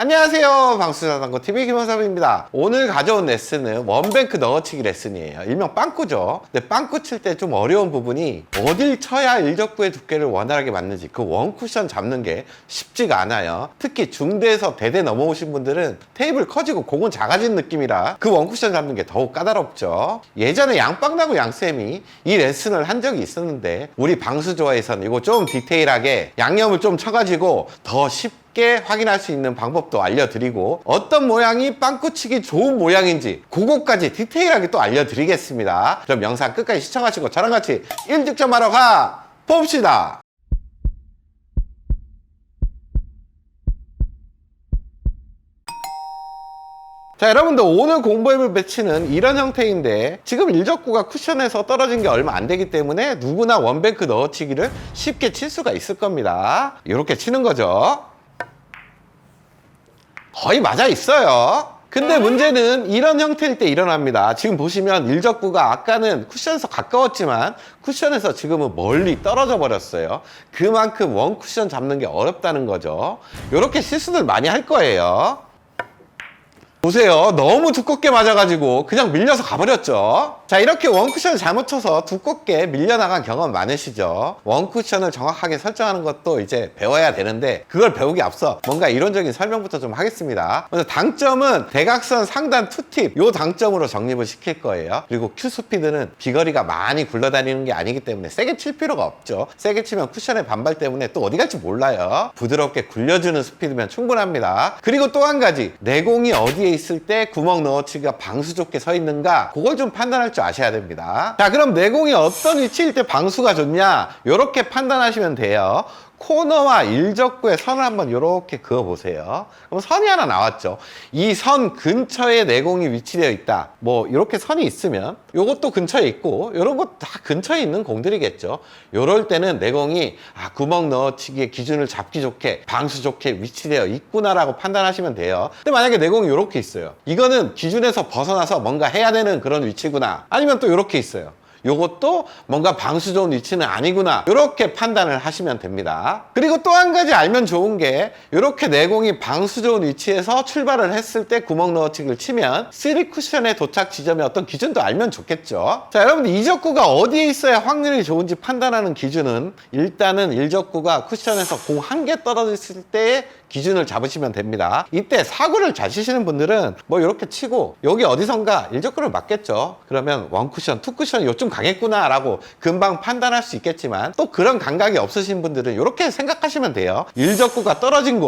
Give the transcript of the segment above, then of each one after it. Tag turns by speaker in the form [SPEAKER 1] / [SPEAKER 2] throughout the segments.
[SPEAKER 1] 안녕하세요, 방수자전거TV 김원섭입니다. 오늘 가져온 레슨은 원뱅크 넣어치기 레슨이에요. 일명 빵꾸죠. 근데 빵꾸 칠 때 좀 어려운 부분이 어딜 쳐야 일적구의 두께를 원활하게 맞는지 그 원쿠션 잡는 게 쉽지가 않아요. 특히 중대에서 대대 넘어오신 분들은 테이블 커지고 공은 작아진 느낌이라 그 원쿠션 잡는 게 더욱 까다롭죠. 예전에 양빵나무 양쌤이 이 레슨을 한 적이 있었는데 우리 방수조화에서는 이거 좀 디테일하게 양념을 좀 쳐가지고 더 쉽게 확인할 수 있는 방법도 알려드리고 어떤 모양이 빵꾸치기 좋은 모양인지 그거까지 디테일하게 또 알려드리겠습니다. 그럼 영상 끝까지 시청하시고 저랑 같이 1득점하러 가 봅시다. 자, 여러분들 오늘 공부해볼 배치는 이런 형태인데 지금 일적구가 쿠션에서 떨어진 게 얼마 안 되기 때문에 누구나 원뱅크 넣어치기를 쉽게 칠 수가 있을 겁니다. 이렇게 치는 거죠. 거의 맞아 있어요. 근데 문제는 이런 형태일 때 일어납니다. 지금 보시면 일적구가 아까는 쿠션에서 가까웠지만 쿠션에서 지금은 멀리 떨어져 버렸어요. 그만큼 원 쿠션 잡는 게 어렵다는 거죠. 이렇게 실수들 많이 할 거예요. 보세요. 너무 두껍게 맞아가지고 그냥 밀려서 가버렸죠. 자, 이렇게 원쿠션을 잘못 쳐서 두껍게 밀려나간 경험 많으시죠. 원쿠션을 정확하게 설정하는 것도 이제 배워야 되는데 그걸 배우기 앞서 뭔가 이론적인 설명부터 좀 하겠습니다. 먼저 당점은 대각선 상단 투팁 요 당점으로 정립을 시킬 거예요. 그리고 큐스피드는 비거리가 많이 굴러다니는 게 아니기 때문에 세게 칠 필요가 없죠. 세게 치면 쿠션의 반발 때문에 또 어디 갈지 몰라요. 부드럽게 굴려주는 스피드면 충분합니다. 그리고 또 한 가지, 내공이 어디에 있을 때 구멍 넣어치기가 방수 좋게 서 있는가 그걸 좀 판단할 줄 아셔야 됩니다. 자, 그럼 내공이 어떤 위치일 때 방수가 좋냐 이렇게 판단하시면 돼요. 코너와 일적구의 선을 한번 이렇게 그어보세요. 그럼 선이 하나 나왔죠. 이 선 근처에 내공이 위치되어 있다. 뭐 이렇게 선이 있으면 이것도 근처에 있고 이런 거 다 근처에 있는 공들이겠죠. 이럴 때는 내공이 구멍 넣어치기의 기준을 잡기 좋게 방수 좋게 위치되어 있구나라고 판단하시면 돼요. 근데 만약에 내공이 이렇게 있어요. 이거는 기준에서 벗어나서 뭔가 해야 되는 그런 위치구나. 아니면 또 이렇게 있어요. 요것도 뭔가 방수 좋은 위치는 아니구나 이렇게 판단을 하시면 됩니다. 그리고 또 한 가지 알면 좋은 게 이렇게 내공이 방수 좋은 위치에서 출발을 했을 때 구멍 넣어치기를 치면 3 쿠션의 도착 지점의 어떤 기준도 알면 좋겠죠. 자, 여러분들 이적구가 어디에 있어야 확률이 좋은지 판단하는 기준은 일단은 일적구가 쿠션에서 공 한 개 떨어졌을 때의 기준을 잡으시면 됩니다. 이때 사구를 잘 치시는 분들은 뭐 이렇게 치고 여기 어디선가 일적구를 맞겠죠. 그러면 원쿠션, 투쿠션 요쯤 가겠구나 라고 금방 판단할 수 있겠지만 또 그런 감각이 없으신 분들은 이렇게 생각하시면 돼요. 일적구가 떨어진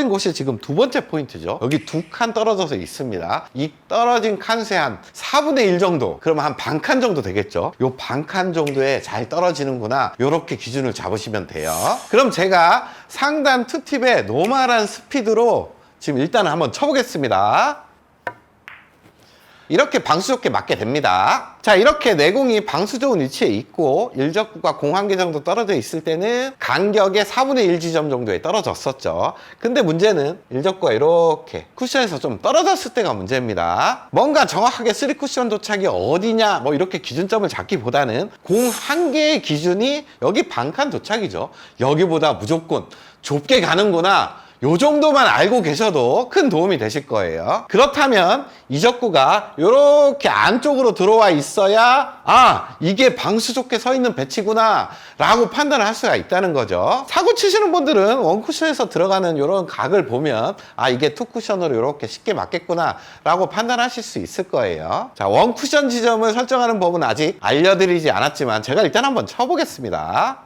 [SPEAKER 1] 곳이 지금 두 번째 포인트죠. 여기 두 칸 떨어져서 있습니다. 이 떨어진 칸수의 한 4분의 1 정도, 그러면 한 반 칸 정도 되겠죠. 요 반 칸 정도에 잘 떨어지는구나 이렇게 기준을 잡으시면 돼요. 그럼 제가 상단 투팁에 노멀한 스피드로 지금 일단은 한번 쳐보겠습니다. 이렇게 방수 좋게 맞게 됩니다. 자, 이렇게 내공이 방수 좋은 위치에 있고 일적구가 공 한 개 정도 떨어져 있을 때는 간격의 4분의 1 지점 정도에 떨어졌었죠. 근데 문제는 일적구가 이렇게 쿠션에서 좀 떨어졌을 때가 문제입니다. 뭔가 정확하게 3 쿠션 도착이 어디냐 뭐 이렇게 기준점을 잡기보다는 공 한 개의 기준이 여기 반칸 도착이죠. 여기보다 무조건 좁게 가는구나 요 정도만 알고 계셔도 큰 도움이 되실 거예요. 그렇다면 이적구가 이렇게 안쪽으로 들어와 있어야 이게 방수 좋게 서 있는 배치구나 라고 판단을 할 수가 있다는 거죠. 사구 치시는 분들은 원쿠션에서 들어가는 이런 각을 보면 이게 투쿠션으로 이렇게 쉽게 맞겠구나 라고 판단하실 수 있을 거예요. 자, 원쿠션 지점을 설정하는 법은 아직 알려드리지 않았지만 제가 일단 한번 쳐보겠습니다.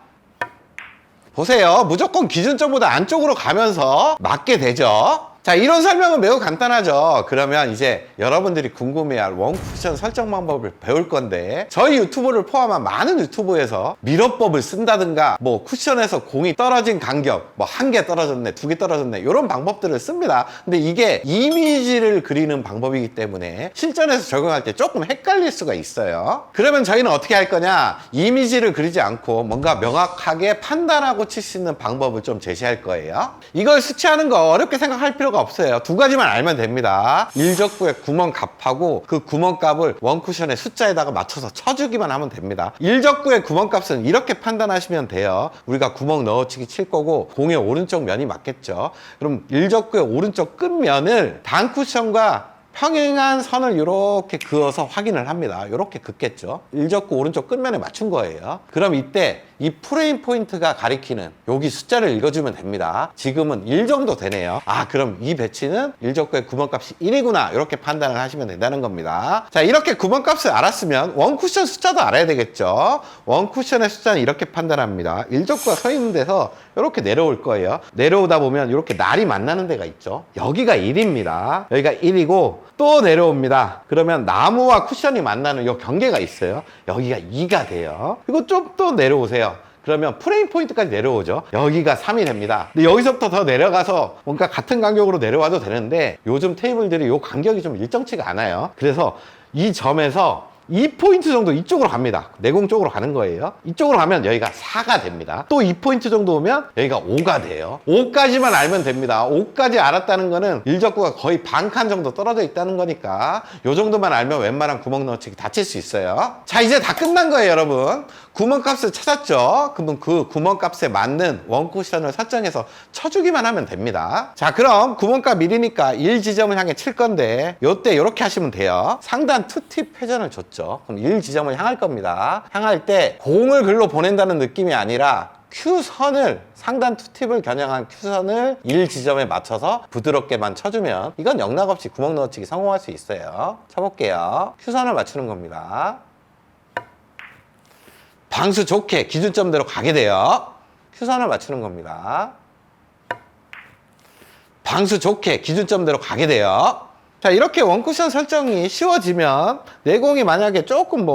[SPEAKER 1] 보세요. 무조건 기준점보다 안쪽으로 가면서 맞게 되죠. 자, 이런 설명은 매우 간단하죠. 그러면 이제 여러분들이 궁금해할 원쿠션 설정 방법을 배울 건데 저희 유튜브를 포함한 많은 유튜브에서 미러법을 쓴다든가 뭐 쿠션에서 공이 떨어진 간격 뭐 한 개 떨어졌네, 두 개 떨어졌네 이런 방법들을 씁니다. 근데 이게 이미지를 그리는 방법이기 때문에 실전에서 적용할 때 조금 헷갈릴 수가 있어요. 그러면 저희는 어떻게 할 거냐, 이미지를 그리지 않고 뭔가 명확하게 판단하고 칠 수 있는 방법을 좀 제시할 거예요. 이걸 수치하는 거 어렵게 생각할 필요가 필요가 없어요. 두 가지만 알면 됩니다. 일적구의 구멍값하고 그 구멍값을 원쿠션의 숫자에다가 맞춰서 쳐주기만 하면 됩니다. 일적구의 구멍값은 이렇게 판단하시면 돼요. 우리가 구멍 넣어치기 칠 거고 공의 오른쪽 면이 맞겠죠. 그럼 일적구의 오른쪽 끝면을 단쿠션과 평행한 선을 이렇게 그어서 확인을 합니다. 이렇게 긋겠죠. 일적구 오른쪽 끝면에 맞춘 거예요. 그럼 이때 이 프레임 포인트가 가리키는 여기 숫자를 읽어주면 됩니다. 지금은 1 정도 되네요. 아, 그럼 이 배치는 일적구의 구멍값이 1이구나. 이렇게 판단을 하시면 된다는 겁니다. 자, 이렇게 구멍값을 알았으면 원쿠션 숫자도 알아야 되겠죠. 원쿠션의 숫자는 이렇게 판단합니다. 일적구가 서 있는 데서 이렇게 내려올 거예요. 내려오다 보면 이렇게 날이 만나는 데가 있죠. 여기가 1입니다. 여기가 1이고 또 내려옵니다. 그러면 나무와 쿠션이 만나는 이 경계가 있어요. 여기가 2가 돼요. 그리고 좀 또 내려오세요. 그러면 프레임 포인트까지 내려오죠. 여기가 3이 됩니다. 근데 여기서부터 더 내려가서 뭔가 같은 간격으로 내려와도 되는데 요즘 테이블들이 이 간격이 좀 일정치가 않아요. 그래서 이 점에서 2포인트 정도 이쪽으로 갑니다. 내공 쪽으로 가는 거예요. 이쪽으로 가면 여기가 4가 됩니다. 또 2포인트 정도 오면 여기가 5가 돼요. 5까지만 알면 됩니다. 5까지 알았다는 거는 일적구가 거의 반 칸 정도 떨어져 있다는 거니까 요 정도만 알면 웬만한 구멍 넣어치기 다 칠 수 있어요. 자, 이제 다 끝난 거예요, 여러분. 구멍값을 찾았죠? 그러면 그 구멍값에 맞는 원쿠션을 설정해서 쳐주기만 하면 됩니다. 자, 그럼 구멍값 1이니까 1 지점을 향해 칠 건데 요때 이렇게 하시면 돼요. 상단 투팁 회전을 줬죠. 그럼 1 지점을 향할 겁니다. 향할 때 공을 글로 보낸다는 느낌이 아니라 Q선을 상단 투팁을 겨냥한 Q선을 1 지점에 맞춰서 부드럽게만 쳐주면 이건 영락없이 구멍 넣어치기 성공할 수 있어요. 쳐볼게요. Q선을 맞추는 겁니다. 방수 좋게 기준점대로 가게 돼요. Q선을 맞추는 겁니다. 방수 좋게 기준점대로 가게 돼요. 자, 이렇게 원쿠션 설정이 쉬워지면 내공이 만약에 조금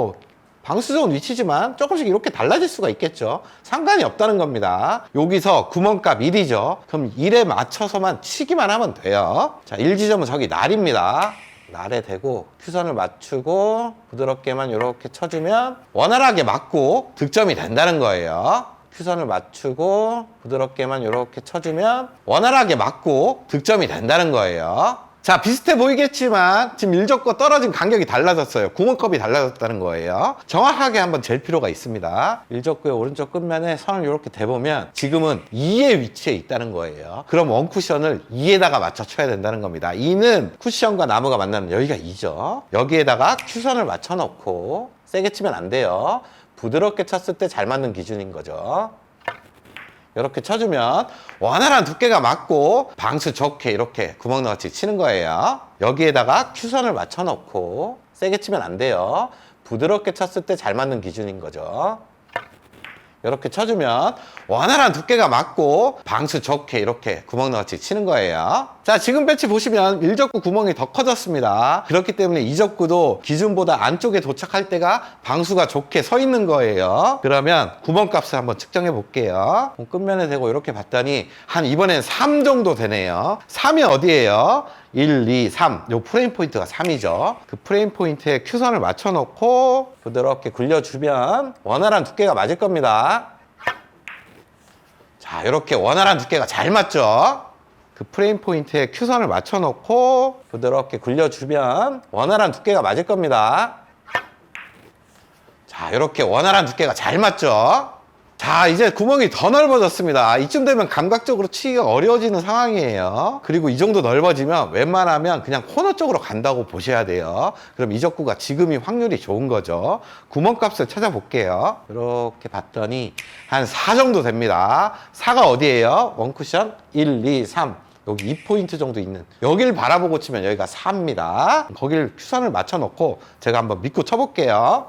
[SPEAKER 1] 방수 좋은 위치지만 조금씩 이렇게 달라질 수가 있겠죠. 상관이 없다는 겁니다. 여기서 구멍값 1이죠. 그럼 1에 맞춰서만 치기만 하면 돼요. 자, 1지점은 저기 날입니다. 날에 대고 Q선을 맞추고 부드럽게만 이렇게 쳐주면 원활하게 맞고 득점이 된다는 거예요. Q선을 맞추고 부드럽게만 이렇게 쳐주면 원활하게 맞고 득점이 된다는 거예요. 자, 비슷해 보이겠지만 지금 일적구가 떨어진 간격이 달라졌어요. 구멍컵이 달라졌다는 거예요. 정확하게 한번 잴 필요가 있습니다. 일적구의 오른쪽 끝면에 선을 이렇게 대보면 지금은 2의 위치에 있다는 거예요. 그럼 원쿠션을 2에다가 맞춰 쳐야 된다는 겁니다. 2는 쿠션과 나무가 만나는 여기가 2죠. 여기에다가 Q선을 맞춰 놓고 세게 치면 안 돼요. 부드럽게 쳤을 때 잘 맞는 기준인 거죠. 이렇게 쳐주면 원활한 두께가 맞고 방수 좋게 이렇게 구멍 넣어치 치는 거예요. 여기에다가 Q선을 맞춰 놓고 세게 치면 안 돼요. 부드럽게 쳤을 때 잘 맞는 기준인 거죠. 이렇게 쳐주면 원활한 두께가 맞고 방수 좋게 이렇게 구멍 넣어치 치는 거예요. 자, 지금 배치 보시면 일적구 구멍이 더 커졌습니다. 그렇기 때문에 이적구도 기준보다 안쪽에 도착할 때가 방수가 좋게 서 있는 거예요. 그러면 구멍값을 한번 측정해 볼게요. 끝면에 대고 이렇게 봤더니 한 이번엔 3 정도 되네요. 3이 어디예요? 1, 2, 3. 요 프레임 포인트가 3이죠. 그 프레임 포인트에 Q선을 맞춰 놓고 부드럽게 굴려주면 원활한 두께가 맞을 겁니다. 자, 이렇게 원활한 두께가 잘 맞죠? 그 프레임 포인트에 Q선을 맞춰 놓고 부드럽게 굴려주면 원활한 두께가 맞을 겁니다. 자, 이렇게 원활한 두께가 잘 맞죠? 자, 이제 구멍이 더 넓어졌습니다. 이쯤 되면 감각적으로 치기가 어려워지는 상황이에요. 그리고 이 정도 넓어지면 웬만하면 그냥 코너 쪽으로 간다고 보셔야 돼요. 그럼 이적구가 지금이 확률이 좋은 거죠. 구멍값을 찾아볼게요. 이렇게 봤더니 한 4 정도 됩니다. 4가 어디예요? 원쿠션 1, 2, 3. 여기 2포인트 정도 있는 여기를 바라보고 치면 여기가 4입니다. 거기를 Q선을 맞춰 놓고 제가 한번 믿고 쳐볼게요.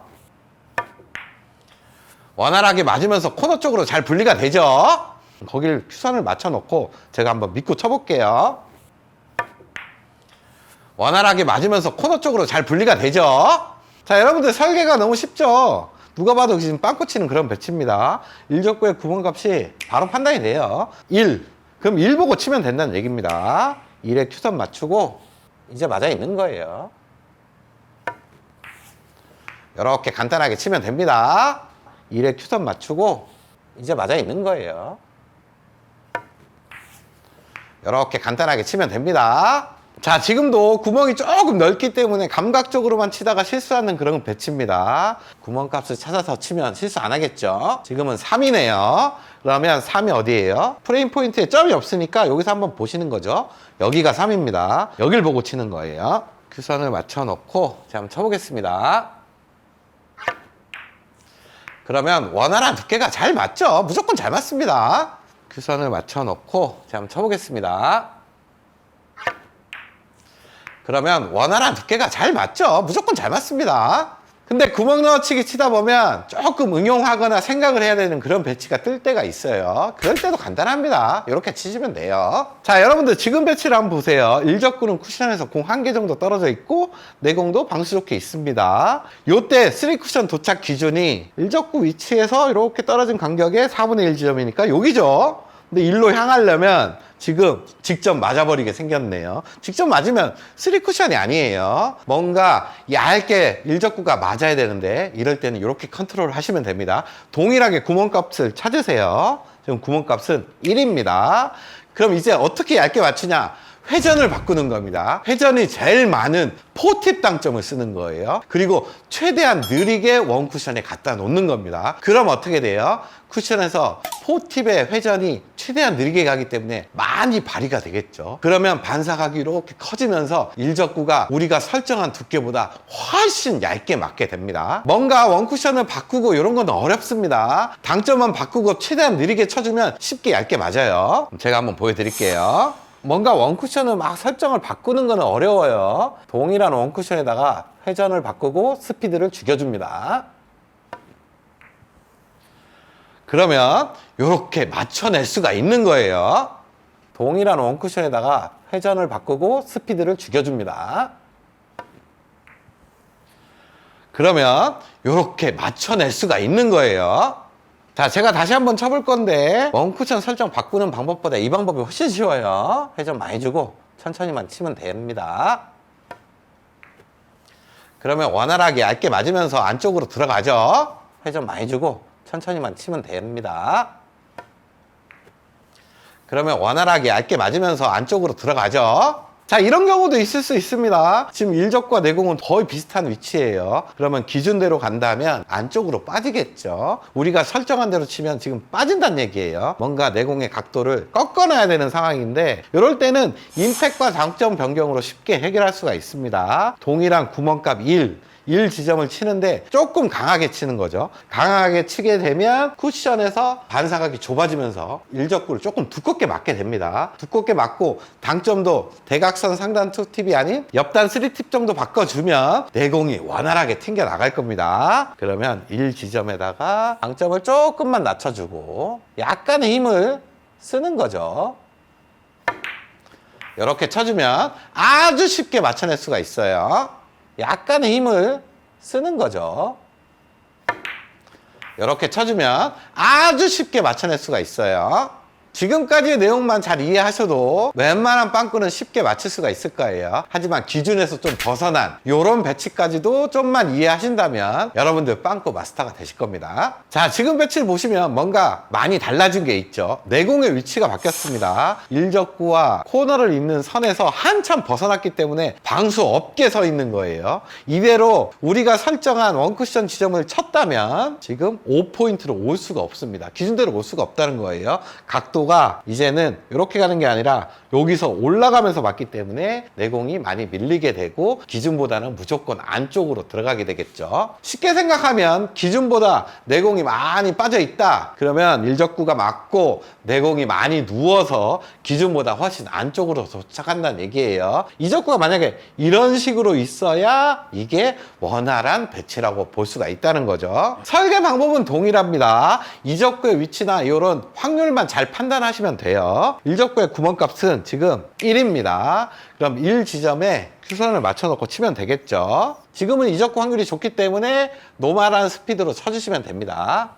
[SPEAKER 1] 원활하게 맞으면서 코너 쪽으로 잘 분리가 되죠? 거기를 Q선을 맞춰 놓고 제가 한번 믿고 쳐볼게요. 원활하게 맞으면서 코너 쪽으로 잘 분리가 되죠? 자, 여러분들 설계가 너무 쉽죠? 누가 봐도 지금 빵꾸 치는 그런 배치입니다. 일적구의 구멍값이 바로 판단이 돼요. 1. 그럼 1 보고 치면 된다는 얘기입니다. 1에 Q선 맞추고 이제 맞아 있는 거예요. 이렇게 간단하게 치면 됩니다. 1에 Q선 맞추고 이제 맞아 있는 거예요. 이렇게 간단하게 치면 됩니다. 자, 지금도 구멍이 조금 넓기 때문에 감각적으로만 치다가 실수하는 그런 배치입니다. 구멍값을 찾아서 치면 실수 안 하겠죠. 지금은 3이네요. 그러면 3이 어디예요? 프레임 포인트에 점이 없으니까 여기서 한번 보시는 거죠. 여기가 3입니다. 여길 보고 치는 거예요. 큐선을 맞춰 놓고 제가 한번 쳐보겠습니다. 그러면 원활한 두께가 잘 맞죠? 무조건 잘 맞습니다. 큐선을 맞춰 놓고 제가 한번 쳐보겠습니다. 그러면 원활한 두께가 잘 맞죠? 무조건 잘 맞습니다. 근데 구멍 넣어치기 치다 보면 조금 응용하거나 생각을 해야 되는 그런 배치가 뜰 때가 있어요. 그럴 때도 간단합니다. 이렇게 치시면 돼요. 자, 여러분들 지금 배치를 한번 보세요. 일적구는 쿠션에서 공 1개 정도 떨어져 있고 내공도 방수 좋게 있습니다. 요때 3쿠션 도착 기준이 일적구 위치에서 이렇게 떨어진 간격의 4분의 1 지점이니까 여기죠. 근데 일로 향하려면 지금 직접 맞아버리게 생겼네요. 직접 맞으면 3쿠션이 아니에요. 뭔가 얇게 일적구가 맞아야 되는데 이럴 때는 이렇게 컨트롤 하시면 됩니다. 동일하게 구멍값을 찾으세요. 지금 구멍값은 1입니다. 그럼 이제 어떻게 얇게 맞추냐? 회전을 바꾸는 겁니다. 회전이 제일 많은 포팁 당점을 쓰는 거예요. 그리고 최대한 느리게 원쿠션에 갖다 놓는 겁니다. 그럼 어떻게 돼요? 쿠션에서 포팁의 회전이 최대한 느리게 가기 때문에 많이 발휘가 되겠죠. 그러면 반사각이 이렇게 커지면서 일적구가 우리가 설정한 두께보다 훨씬 얇게 맞게 됩니다. 뭔가 원쿠션을 바꾸고 이런 건 어렵습니다. 당점만 바꾸고 최대한 느리게 쳐주면 쉽게 얇게 맞아요. 제가 한번 보여드릴게요. 뭔가 원쿠션을 막 설정을 바꾸는 건 어려워요. 동일한 원쿠션에다가 회전을 바꾸고 스피드를 죽여줍니다. 그러면 이렇게 맞춰낼 수가 있는 거예요. 동일한 원쿠션에다가 회전을 바꾸고 스피드를 죽여줍니다. 그러면 이렇게 맞춰낼 수가 있는 거예요. 자, 제가 다시 한번 쳐볼 건데 원쿠션 설정 바꾸는 방법보다 이 방법이 훨씬 쉬워요. 회전 많이 주고 천천히만 치면 됩니다. 그러면 원활하게 얇게 맞으면서 안쪽으로 들어가죠. 회전 많이 주고 천천히만 치면 됩니다. 그러면 원활하게 얇게 맞으면서 안쪽으로 들어가죠. 자, 이런 경우도 있을 수 있습니다. 지금 일적과 내공은 거의 비슷한 위치예요. 그러면 기준대로 간다면 안쪽으로 빠지겠죠. 우리가 설정한 대로 치면 지금 빠진다는 얘기예요. 뭔가 내공의 각도를 꺾어놔야 되는 상황인데 이럴 때는 임팩과 장점 변경으로 쉽게 해결할 수가 있습니다. 동일한 구멍값 1 지점을 치는데 조금 강하게 치는 거죠. 강하게 치게 되면 쿠션에서 반사각이 좁아지면서 일적구를 조금 두껍게 맞게 됩니다. 두껍게 맞고 당점도 대각선 상단 2팁이 아닌 옆단 3팁 정도 바꿔주면 내공이 원활하게 튕겨 나갈 겁니다. 그러면 1 지점에다가 당점을 조금만 낮춰주고 약간의 힘을 쓰는 거죠. 이렇게 쳐주면 아주 쉽게 맞춰낼 수가 있어요. 약간의 힘을 쓰는 거죠. 이렇게 쳐주면 아주 쉽게 맞춰낼 수가 있어요. 지금까지의 내용만 잘 이해하셔도 웬만한 빵꾸는 쉽게 맞출 수가 있을 거예요. 하지만 기준에서 좀 벗어난 이런 배치까지도 좀만 이해하신다면 여러분들 빵꾸 마스터가 되실 겁니다. 자, 지금 배치를 보시면 뭔가 많이 달라진 게 있죠. 내공의 위치가 바뀌었습니다. 일적구와 코너를 잇는 선에서 한참 벗어났기 때문에 방수 없게 서 있는 거예요. 이대로 우리가 설정한 원쿠션 지점을 쳤다면 지금 5포인트로 올 수가 없습니다. 기준대로 올 수가 없다는 거예요. 각도 가 이제는 이렇게 가는 게 아니라 여기서 올라가면서 맞기 때문에 내공이 많이 밀리게 되고 기준보다는 무조건 안쪽으로 들어가게 되겠죠. 쉽게 생각하면 기준보다 내공이 많이 빠져 있다 그러면 일적구가 맞고 내공이 많이 누워서 기준보다 훨씬 안쪽으로 도착한다는 얘기예요. 이적구가 만약에 이런 식으로 있어야 이게 원활한 배치라고 볼 수가 있다는 거죠. 설계 방법은 동일합니다. 이적구의 위치나 이런 확률만 잘 판단하시면 돼요. 일적구의 구멍값은 지금 1입니다. 그럼 1 지점에 큐선을 맞춰놓고 치면 되겠죠. 지금은 이적구 확률이 좋기 때문에 노멀한 스피드로 쳐주시면 됩니다.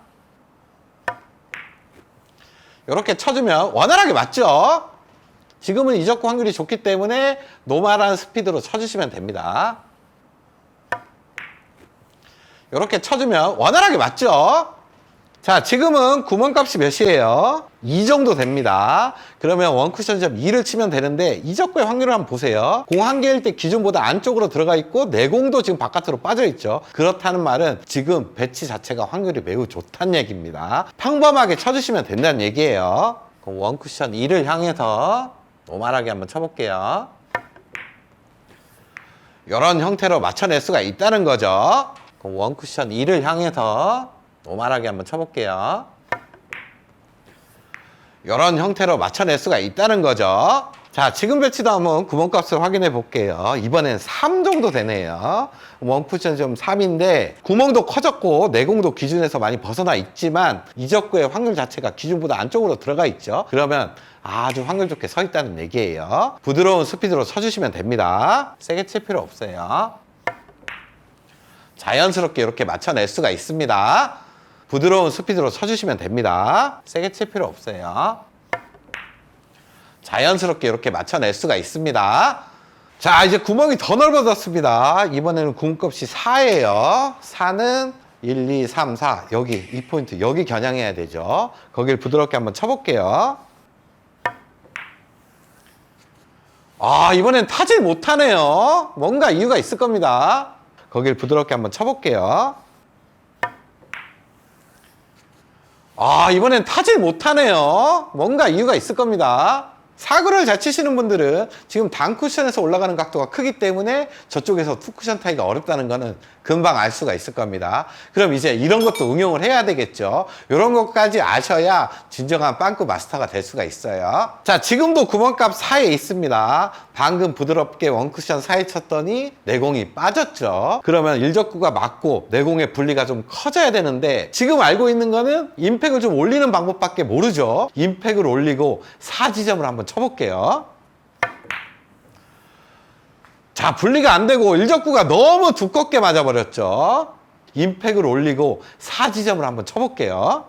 [SPEAKER 1] 이렇게 쳐주면 원활하게 맞죠? 지금은 이적구 확률이 좋기 때문에 노멀한 스피드로 쳐주시면 됩니다. 이렇게 쳐주면 원활하게 맞죠? 자, 지금은 구멍값이 몇이에요? 2 정도 됩니다. 그러면 원쿠션점 2를 치면 되는데 이적구의 확률을 한번 보세요. 공 한 개일 때 기준보다 안쪽으로 들어가 있고 내공도 지금 바깥으로 빠져 있죠. 그렇다는 말은 지금 배치 자체가 확률이 매우 좋다는 얘기입니다. 평범하게 쳐주시면 된다는 얘기예요. 그럼 원쿠션 2를 향해서 노멀하게 한번 쳐볼게요. 이런 형태로 맞춰낼 수가 있다는 거죠. 그럼 원쿠션 2를 향해서 노멀하게 한번 쳐볼게요. 이런 형태로 맞춰낼 수가 있다는 거죠. 자, 지금 배치도 한번 구멍값을 확인해 볼게요. 이번엔 3 정도 되네요. 원쿠션 좀 3인데 구멍도 커졌고 내공도 기준에서 많이 벗어나 있지만 이적구의 확률 자체가 기준보다 안쪽으로 들어가 있죠. 그러면 아주 확률 좋게 서 있다는 얘기예요. 부드러운 스피드로 쳐주시면 됩니다. 세게 칠 필요 없어요. 자연스럽게 이렇게 맞춰낼 수가 있습니다. 부드러운 스피드로 쳐주시면 됩니다. 세게 칠 필요 없어요. 자연스럽게 이렇게 맞춰낼 수가 있습니다. 자, 이제 구멍이 더 넓어졌습니다. 이번에는 구멍값이 4예요. 4는 1, 2, 3, 4. 여기, 이 포인트, 여기 겨냥해야 되죠. 거길 부드럽게 한번 쳐볼게요. 아, 이번엔 타질 못하네요. 뭔가 이유가 있을 겁니다. 거길 부드럽게 한번 쳐볼게요. 아, 이번엔 타질 못하네요. 뭔가 이유가 있을 겁니다. 사구를 잘 치시는 분들은 지금 단 쿠션에서 올라가는 각도가 크기 때문에 저쪽에서 투 쿠션 타기가 어렵다는 거는 금방 알 수가 있을 겁니다. 그럼 이제 이런 것도 응용을 해야 되겠죠. 이런 것까지 아셔야 진정한 빵꾸 마스터가 될 수가 있어요. 자, 지금도 구멍값 4에 있습니다. 방금 부드럽게 원쿠션 4에 쳤더니 내공이 빠졌죠. 그러면 일적구가 맞고 내공의 분리가 좀 커져야 되는데 지금 알고 있는 거는 임팩을 좀 올리는 방법밖에 모르죠. 임팩을 올리고 4지점을 한번 쳐볼게요. 자, 분리가 안 되고 일적구가 너무 두껍게 맞아버렸죠. 임팩을 올리고 4지점을 한번 쳐볼게요.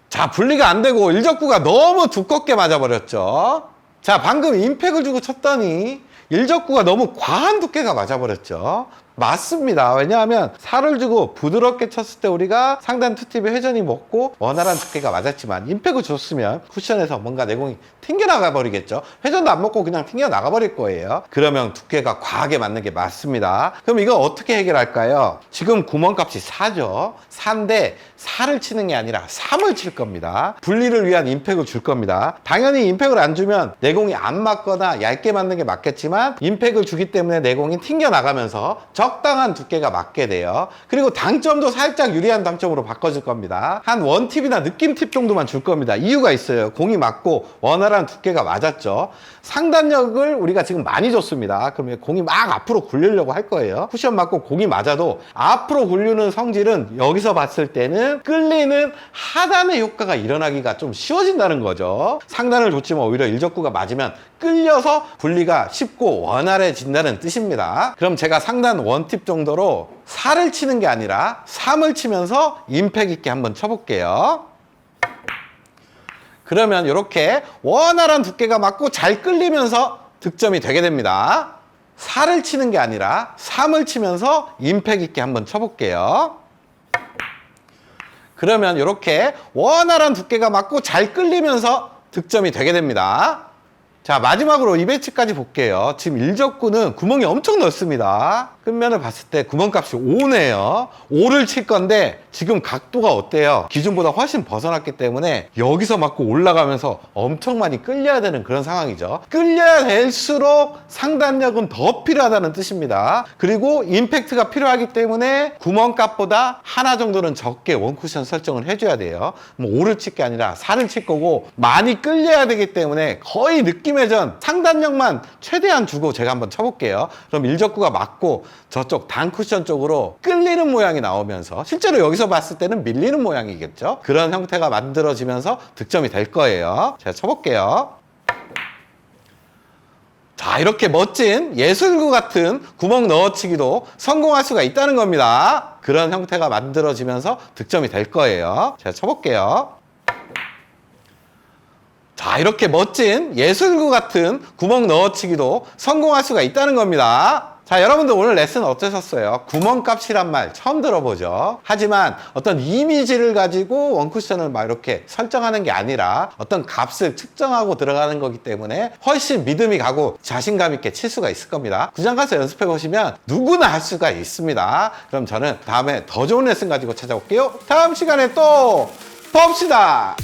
[SPEAKER 1] 자, 분리가 안 되고 일적구가 너무 두껍게 맞아버렸죠. 자, 방금 임팩을 주고 쳤더니 일적구가 너무 과한 두께가 맞아버렸죠. 맞습니다. 왜냐하면 살을 주고 부드럽게 쳤을 때 우리가 상단 투팁에 회전이 먹고 원활한 두께가 맞았지만 임팩을 줬으면 쿠션에서 뭔가 내공이 튕겨나가 버리겠죠. 회전도 안 먹고 그냥 튕겨나가 버릴 거예요. 그러면 두께가 과하게 맞는 게 맞습니다. 그럼 이거 어떻게 해결할까요? 지금 구멍값이 4죠. 4인데 4를 치는 게 아니라 3을 칠 겁니다. 분리를 위한 임팩을 줄 겁니다. 당연히 임팩을 안 주면 내공이 안 맞거나 얇게 맞는 게 맞겠지만 임팩을 주기 때문에 내공이 튕겨나가면서 적당한 두께가 맞게 돼요. 그리고 당점도 살짝 유리한 당점으로 바꿔줄 겁니다. 한 원팁이나 느낌 팁 정도만 줄 겁니다. 이유가 있어요. 공이 맞고 원활한 두께가 맞았죠. 상단력을 우리가 지금 많이 줬습니다. 그러면 공이 막 앞으로 굴리려고 할 거예요. 쿠션 맞고 공이 맞아도 앞으로 굴리는 성질은 여기서 봤을 때는 끌리는 하단의 효과가 일어나기가 좀 쉬워진다는 거죠. 상단을 줬지만 오히려 일적구가 맞으면 끌려서 분리가 쉽고 원활해진다는 뜻입니다. 그럼 제가 상단 원팁 정도로 4를 치는 게 아니라 3을 치면서 임팩 있게 한번 쳐볼게요. 그러면 이렇게 원활한 두께가 맞고 잘 끌리면서 득점이 되게 됩니다. 4를 치는 게 아니라 3을 치면서 임팩 있게 한번 쳐볼게요. 그러면 이렇게 원활한 두께가 맞고 잘 끌리면서 득점이 되게 됩니다. 자, 마지막으로 이 배치까지 볼게요. 지금 일적구는 구멍이 엄청 넓습니다. 끝면을 봤을 때 구멍값이 5네요. 5를 칠 건데 지금 각도가 어때요? 기준보다 훨씬 벗어났기 때문에 여기서 맞고 올라가면서 엄청 많이 끌려야 되는 그런 상황이죠. 끌려야 될수록 상단력은 더 필요하다는 뜻입니다. 그리고 임팩트가 필요하기 때문에 구멍값보다 하나 정도는 적게 원쿠션 설정을 해줘야 돼요. 뭐 5를 칠 게 아니라 4를 칠 거고 많이 끌려야 되기 때문에 거의 느낌의 전 상단력만 최대한 주고 제가 한번 쳐볼게요. 그럼 일적구가 맞고 저쪽 단 쿠션 쪽으로 끌리는 모양이 나오면서 실제로 여기서 봤을 때는 밀리는 모양이겠죠. 그런 형태가 만들어지면서 득점이 될 거예요. 제가 쳐볼게요. 자, 이렇게 멋진 예술구 같은 구멍 넣어치기도 성공할 수가 있다는 겁니다. 그런 형태가 만들어지면서 득점이 될 거예요. 제가 쳐볼게요. 자, 이렇게 멋진 예술구 같은 구멍 넣어치기도 성공할 수가 있다는 겁니다. 자, 여러분들 오늘 레슨 어떠셨어요? 구멍값이란 말 처음 들어보죠? 하지만 어떤 이미지를 가지고 원쿠션을 막 이렇게 설정하는 게 아니라 어떤 값을 측정하고 들어가는 거기 때문에 훨씬 믿음이 가고 자신감 있게 칠 수가 있을 겁니다. 구장 가서 연습해 보시면 누구나 할 수가 있습니다. 그럼 저는 다음에 더 좋은 레슨 가지고 찾아올게요. 다음 시간에 또 봅시다.